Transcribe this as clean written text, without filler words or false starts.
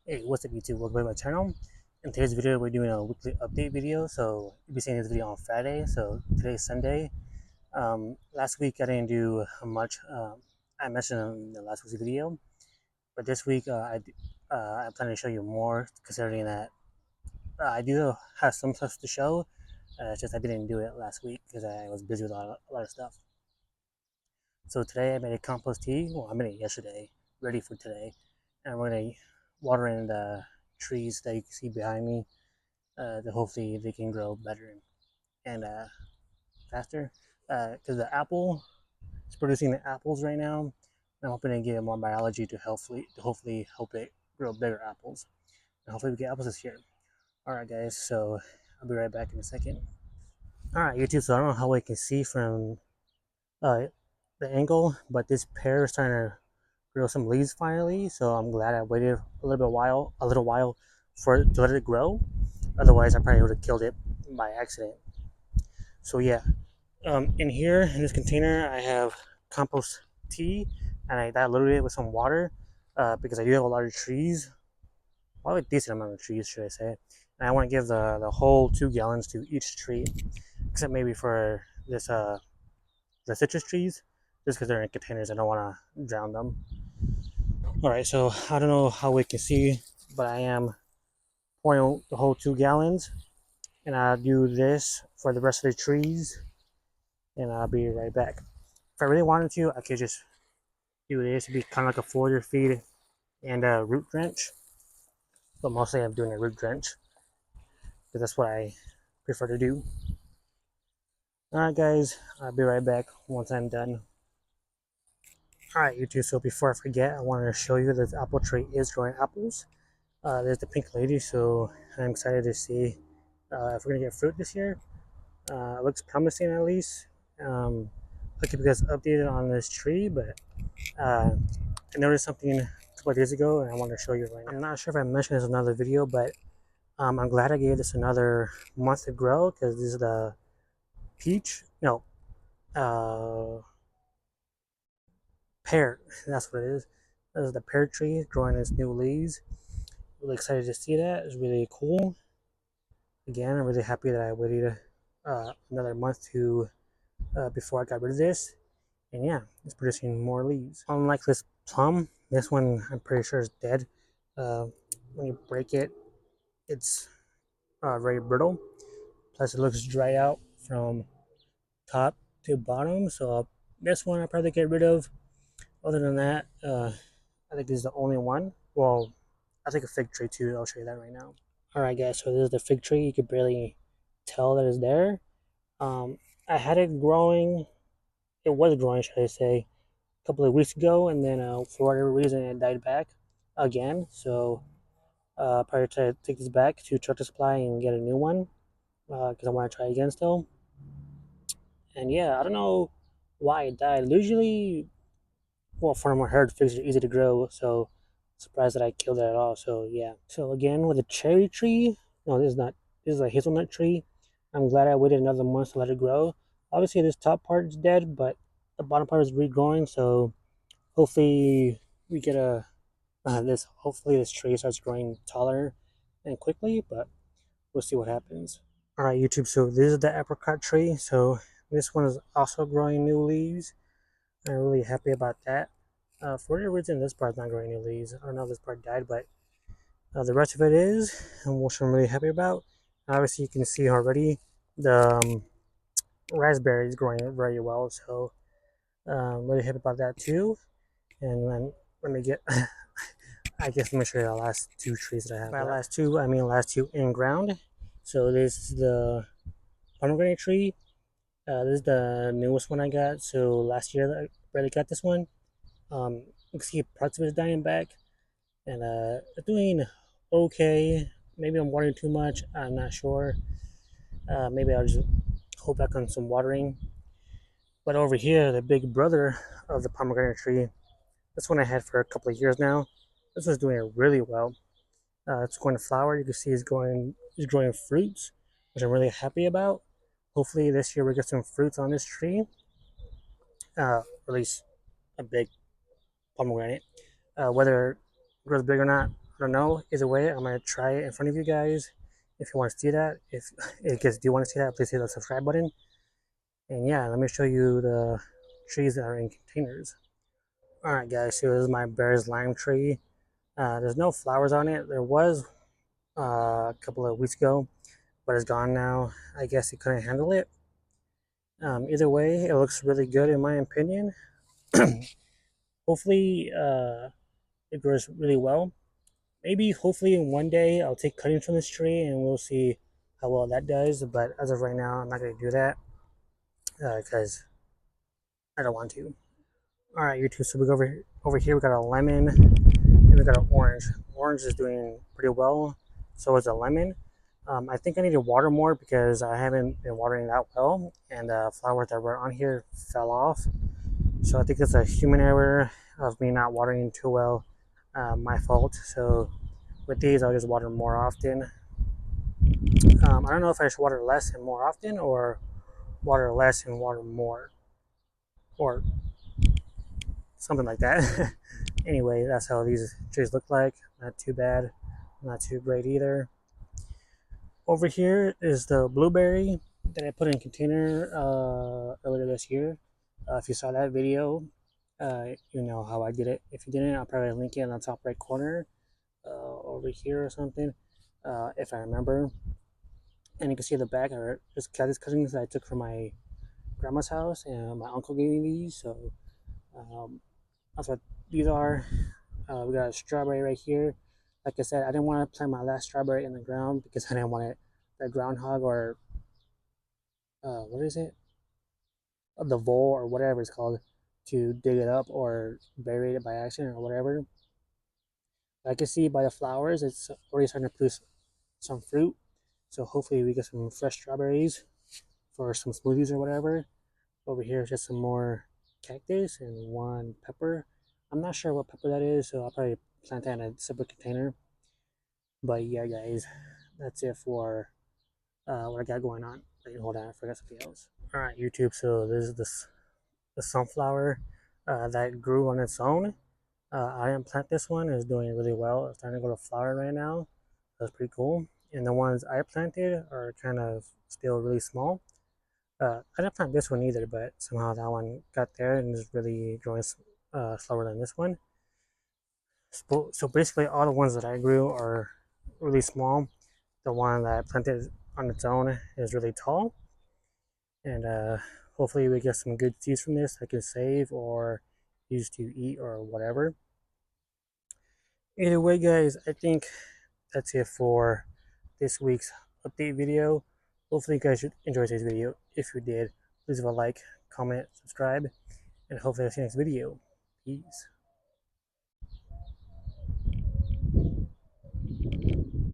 Hey, what's up YouTube? Welcome back to my channel. In today's video, we're doing a weekly update video. So you'll be seeing this video on Friday. So today's Sunday. Last week I didn't do much. I mentioned in the last week's video, but this week I plan to show you more. Considering that I do have some stuff to show. It's just I didn't do it last week because I was busy with a lot of stuff. So today I made a compost tea. Well, I made it yesterday, ready for today, and we're gonna water in the trees that you can see behind me. That hopefully they can grow better and faster. Because the apple is producing the apples right now. I'm hoping to get more biology to hopefully help it grow bigger apples. And hopefully we get apples this year. Alright guys, so I'll be right back in a second. Alright YouTube, so I don't know how I can see from uh, the angle, but this pear is starting to grow some leaves finally. So I'm glad I waited a little while for it to let it grow. Otherwise I probably would have killed it by accident. So yeah, in here in this container I have compost tea, and I diluted it with some water because I do have a lot of trees, well, a decent amount of trees should I say, and I want to give the whole 2 gallons to each tree, except maybe for this the citrus trees, just because they're in containers. I don't want to drown them. All right, so I don't know how we can see, but I am pouring the whole 2 gallons, and I'll do this for the rest of the trees, and I'll be right back. If I really wanted to, I could just do this. It'd be kind of like a foliar feed and a root drench, but mostly I'm doing a root drench because that's what I prefer to do. Alright guys, I'll be right back once I'm done. Alright YouTube, so before I forget, I wanted to show you that this apple tree is growing apples. There's the pink lady, so I'm excited to see if we're going to get fruit this year. It looks promising at least. I'll keep you guys updated on this tree, but I noticed something a couple of days ago and I want to show you right now. I'm not sure if I mentioned this in another video, but I'm glad I gave this another month to grow because this is the peach, no, pear, that's what it is. This is the pear tree growing its new leaves. Really excited to see that. It's really cool. Again, I'm really happy that I waited another month to before I got rid of this. And yeah, it's producing more leaves. Unlike this plum, this one I'm pretty sure is dead. When you break it, it's very brittle. Plus, it looks dry out from top to bottom. So this one I'll probably get rid of. Other than that, I think this is the only one. Well, I think a fig tree too. I'll show you that right now. All right, guys. So this is the fig tree. You could barely tell that it's there. I had it growing. It was growing, should I say, a couple of weeks ago, and then for whatever reason, it died back again. So probably try to take this back to Tractor Supply and get a new one because I want to try again still. And yeah, I don't know why it died. Usually, well, from what I heard, figs are easy to grow, so surprised that I killed it at all. So yeah. So again, with a cherry tree, no, this is not. This is a hazelnut tree. I'm glad I waited another month to let it grow. Obviously, this top part is dead, but the bottom part is regrowing. So hopefully, we get a this. Hopefully, this tree starts growing taller and quickly. But we'll see what happens. All right, YouTube. So this is the apricot tree. So this one is also growing new leaves. I'm really happy about that. For whatever reason, this part's not growing any leaves. I don't know if this part died, but the rest of it is, and which I'm really happy about. Obviously, you can see already the raspberry is growing very well, so I'm really happy about that too. And then let me get, I guess let me show you the last 2 trees that I have. By last two, I mean last 2 in ground. So this is the pomegranate tree. This is the newest one I got. So last year I barely got this one. You can see parts of it is dying back, and doing okay. Maybe I'm watering too much. I'm not sure. Maybe I'll just hold back on some watering. But over here, the big brother of the pomegranate tree, this one I had for a couple of years now. This one's doing really well. It's going to flower. You can see it's growing fruits, which I'm really happy about. Hopefully this year we get some fruits on this tree. At least a big pomegranate. Whether it grows big or not, I don't know. Either way, I'm gonna try it in front of you guys. If you want to see that, if you guys do want to see that, please hit the subscribe button. And yeah, let me show you the trees that are in containers. Alright guys, so this is my Bear's Lime tree. There's no flowers on it. There was a couple of weeks ago, but it's gone now. I guess it couldn't handle it. Either way, it looks really good in my opinion. Hopefully, it grows really well. Maybe, hopefully, in one day I'll take cuttings from this tree and we'll see how well that does. But as of right now, I'm not going to do that because I don't want to. All right, YouTube. So we go over here. We got a lemon and we got an orange. Orange is doing pretty well. So is a lemon. I think I need to water more because I haven't been watering that well, and the flowers that were on here fell off. So I think it's a human error of me not watering too well. My fault. So with these, I'll just water more often. I don't know if I should water less and more often, or water less and water more, or something like that. Anyway, that's how these trees look like. Not too bad, not too great either. Over here is the blueberry that I put in a container earlier this year. If you saw that video, you know how I did it. If you didn't, I'll probably link it in the top right corner over here or something, if I remember. And you can see the back are just cactus cuttings that I took from my grandma's house, and my uncle gave me these. So that's what these are. We got a strawberry right here. Like I said, I didn't want to plant my last strawberry in the ground because I didn't want it, the groundhog or what is it? The vole or whatever it's called, to dig it up or bury it by accident or whatever. I can see by the flowers, it's already starting to produce some fruit. So hopefully we get some fresh strawberries for some smoothies or whatever. Over here is just some more cactus and one pepper. I'm not sure what pepper that is, so I'll probably plant that in a separate container. But yeah, guys, that's it for what I got going on. Wait, hold on, I forgot something else. All right, YouTube. So this is the sunflower that grew on its own. I didn't plant this one. It's doing really well. It's starting to go to flower right now. That's pretty cool. And the ones I planted are kind of still really small. I didn't plant this one either, but somehow that one got there and is really growing slower than this one. So basically, all the ones that I grew are really small. The one that I planted on its own is really tall, and hopefully we get some good seeds from this I can save or use to eat or whatever. Either way, guys, I think that's it for this week's update video. Hopefully you guys enjoyed today's video. If you did, please leave a like, comment, subscribe, and hopefully I'll see you next video. Peace.